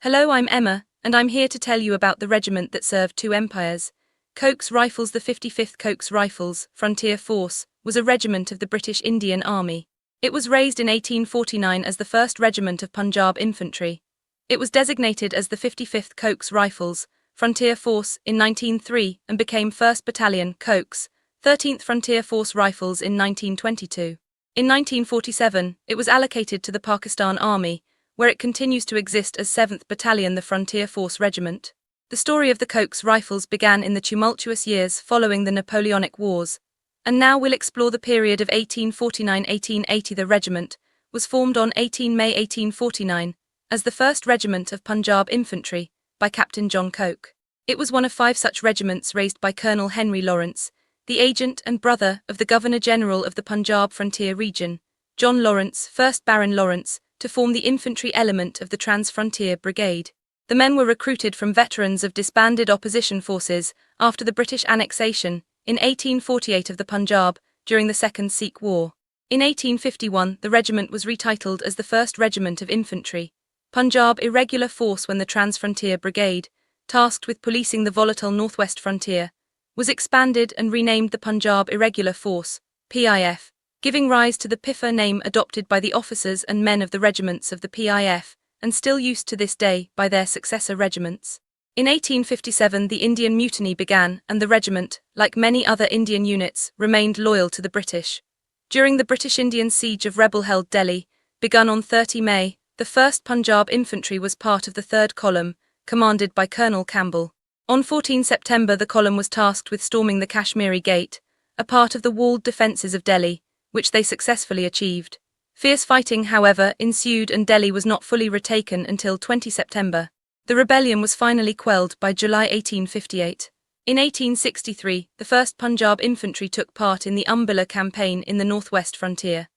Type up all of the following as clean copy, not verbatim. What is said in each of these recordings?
Hello, I'm Emma, and I'm here to tell you about the regiment that served two empires. Coke's Rifles. The 55th Coke's Rifles, Frontier Force, was a regiment of the British Indian Army. It was raised in 1849 as the 1st Regiment of Punjab Infantry. It was designated as the 55th Coke's Rifles, Frontier Force in 1903 and became 1st Battalion, Coke's, 13th Frontier Force Rifles in 1922. In 1947, it was allocated to the Pakistan Army, where it continues to exist as 7th Battalion, the Frontier Force Regiment. The story of the Coke's Rifles began in the tumultuous years following the Napoleonic Wars, and now we'll explore the period of 1849–1880. The regiment was formed on 18 May 1849 as the 1st Regiment of Punjab Infantry by Captain John Coke. It was one of 5 such regiments raised by Colonel Henry Lawrence, the agent and brother of the Governor-General of the Punjab Frontier Region, John Lawrence, 1st Baron Lawrence, to form the infantry element of the Trans-Frontier Brigade. The men were recruited from veterans of disbanded opposition forces after the British annexation in 1848 of the Punjab during the Second Sikh War. In 1851, the regiment was retitled as the 1st Regiment of Infantry, Punjab Irregular Force when the Trans-Frontier Brigade, tasked with policing the volatile northwest frontier, was expanded and renamed the Punjab Irregular Force, PIF, giving rise to the PIFA name adopted by the officers and men of the regiments of the PIF, and still used to this day by their successor regiments. In 1857 the Indian Mutiny began and the regiment, like many other Indian units, remained loyal to the British. During the British-Indian siege of rebel-held Delhi, begun on 30 May, the 1st Punjab Infantry was part of the 3rd Column, commanded by Colonel Campbell. On 14 September the column was tasked with storming the Kashmiri Gate, a part of the walled defences of Delhi, which they successfully achieved. Fierce fighting, however, ensued and Delhi was not fully retaken until 20 September. The rebellion was finally quelled by July 1858. In 1863, the 1st Punjab Infantry took part in the Umbilla campaign in the northwest frontier.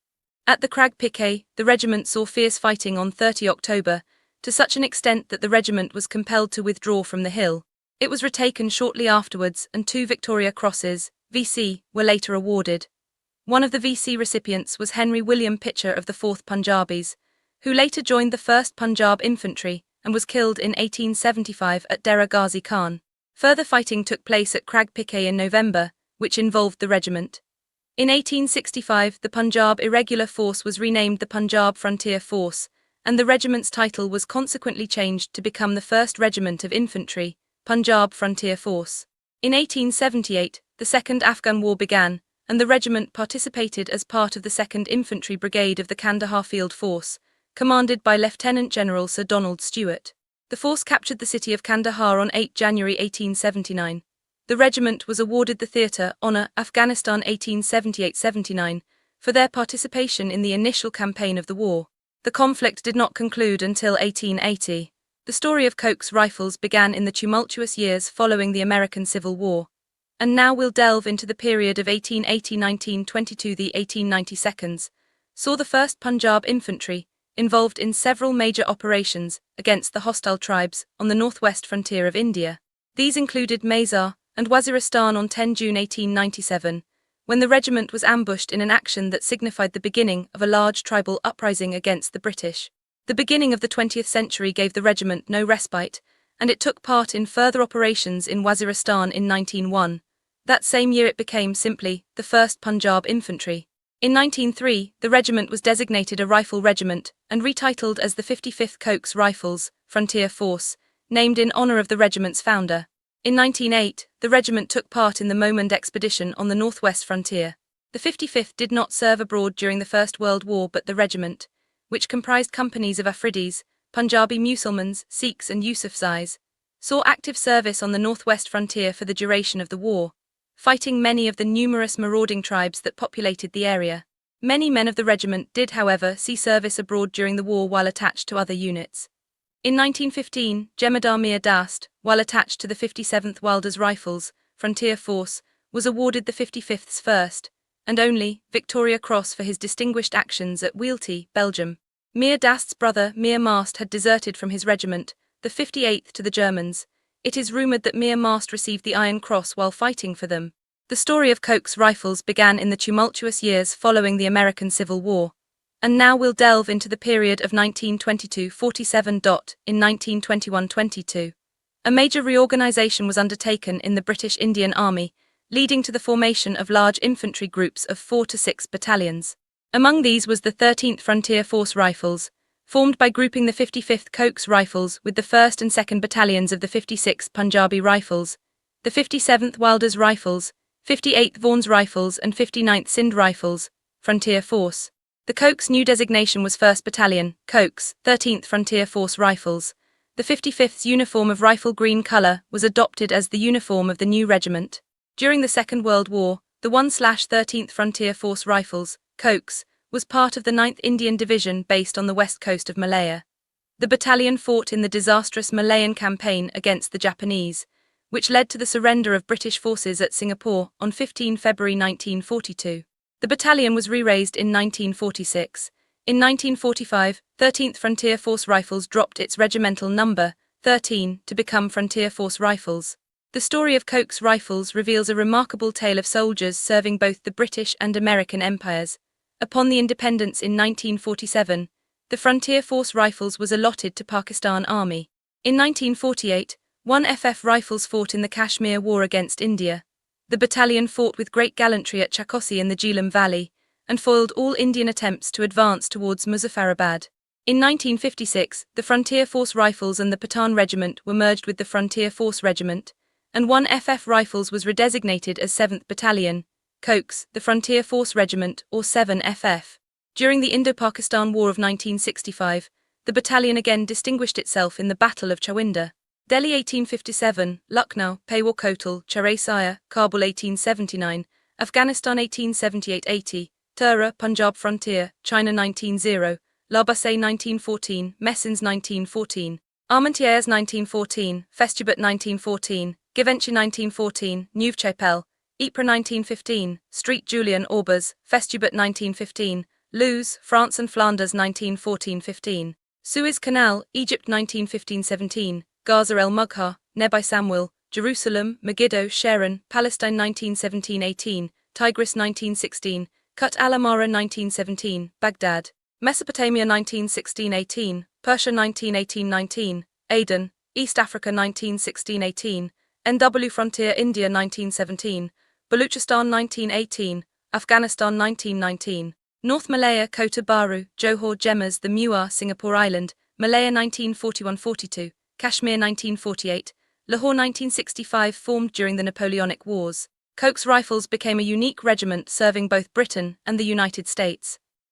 At the Crag Piquet, the regiment saw fierce fighting on 30 October, to such an extent that the regiment was compelled to withdraw from the hill. It was retaken shortly afterwards and 2 Victoria Crosses, VC, were later awarded. One of the VC recipients was Henry William Pitcher of the 4th Punjabis, who later joined the 1st Punjab Infantry and was killed in 1875 at Dera Ghazi Khan. Further fighting took place at Crag Piquet in November, which involved the regiment. In 1865 the Punjab Irregular Force was renamed the Punjab Frontier Force, and the regiment's title was consequently changed to become the 1st Regiment of Infantry, Punjab Frontier Force. In 1878, the Second Afghan War began, and the regiment participated as part of the 2nd Infantry Brigade of the Kandahar Field Force, commanded by Lieutenant General Sir Donald Stewart. The force captured the city of Kandahar on 8 January 1879. The regiment was awarded the Theatre Honour Afghanistan 1878–79 for their participation in the initial campaign of the war. The conflict did not conclude until 1880. The story of Coke's Rifles began in the tumultuous years following the American Civil War. And now we'll delve into the period of 1880–1922. The 1892 saw the 1st Punjab Infantry involved in several major operations against the hostile tribes on the northwest frontier of India. These included Mysore and Waziristan on 10 June 1897, when the regiment was ambushed in an action that signified the beginning of a large tribal uprising against the British. The beginning of the 20th century gave the regiment no respite, and it took part in further operations in Waziristan in 1901. That same year it became simply the 1st Punjab Infantry. In 1903, the regiment was designated a rifle regiment and retitled as the 55th Coke's Rifles, Frontier Force, named in honour of the regiment's founder. In 1908, the regiment took part in the Mohmand expedition on the northwest frontier. The 55th did not serve abroad during the First World War, but the regiment, which comprised companies of Afridis, Punjabi Musalmans, Sikhs and Yusufzais, saw active service on the northwest frontier for the duration of the war, fighting many of the numerous marauding tribes that populated the area. Many men of the regiment did, however, see service abroad during the war while attached to other units. In 1915, Jemedar Mir Dast, while attached to the 57th Wilders Rifles, Frontier Force, was awarded the 55th's first, and only, Victoria Cross for his distinguished actions at Weilty, Belgium. Mir Dast's brother, Mir Mast, had deserted from his regiment, the 58th, to the Germans. It is rumoured that Mir Mast received the Iron Cross while fighting for them. The story of Coke's Rifles began in the tumultuous years following the American Civil War. And now we'll delve into the period of 1922-47. In 1921-22, a major reorganization was undertaken in the British Indian Army, leading to the formation of large infantry groups of 4 to 6 battalions. Among these was the 13th Frontier Force Rifles, formed by grouping the 55th Coke's Rifles with the 1st and 2nd Battalions of the 56th Punjabi Rifles, the 57th Wilder's Rifles, 58th Vaughan's Rifles and 59th Sindh Rifles, Frontier Force. The Coke's new designation was 1st Battalion, Coke's 13th Frontier Force Rifles. The 55th's uniform of rifle green colour was adopted as the uniform of the new regiment. During the Second World War, the 1/13th Frontier Force Rifles, Coke's, was part of the 9th Indian Division based on the west coast of Malaya. The battalion fought in the disastrous Malayan campaign against the Japanese, which led to the surrender of British forces at Singapore on 15 February 1942. The battalion was re-raised in 1946. In 1945, 13th Frontier Force Rifles dropped its regimental number, 13, to become Frontier Force Rifles. The story of Coke's Rifles reveals a remarkable tale of soldiers serving both the British and American empires. Upon the independence in 1947, the Frontier Force Rifles was allotted to Pakistan Army. In 1948, 1FF Rifles fought in the Kashmir War against India. The battalion fought with great gallantry at Chakosi in the Jhelum Valley, and foiled all Indian attempts to advance towards Muzaffarabad. In 1956, the Frontier Force Rifles and the Pathan Regiment were merged with the Frontier Force Regiment, and 1FF Rifles was redesignated as 7th Battalion, Coke's, the Frontier Force Regiment, or 7FF. During the Indo-Pakistan War of 1965, the battalion again distinguished itself in the Battle of Chawinda. Delhi 1857, Lucknow, Peshawar Kotal, Charai Sire, Kabul 1879, Afghanistan 1878-80, Tura, Punjab Frontier, China 1900, Labasay 1914, Messins 1914, Armentières 1914, Festubert 1914, Givenchy 1914, Neuve-Chapelle, Ypres 1915, Street Julian Aubers, Festubert 1915, Luz, France and Flanders 1914-15, Suez Canal, Egypt 1915-17, Gaza El Mugha, Nebi Samuel, Jerusalem, Megiddo, Sharon, Palestine 1917-18, Tigris 1916, Kut al Amara 1917, Baghdad, Mesopotamia 1916-18, Persia 1918-19, Aden, East Africa 1916-18, NW Frontier India 1917, Baluchistan 1918, Afghanistan 1919, North Malaya, Kota Baru, Johor Gemmas, the Muar, Singapore Island, Malaya 1941-42, Kashmir 1948, Lahore 1965 formed during the Napoleonic Wars. Coke's Rifles became a unique regiment serving both Britain and the United States.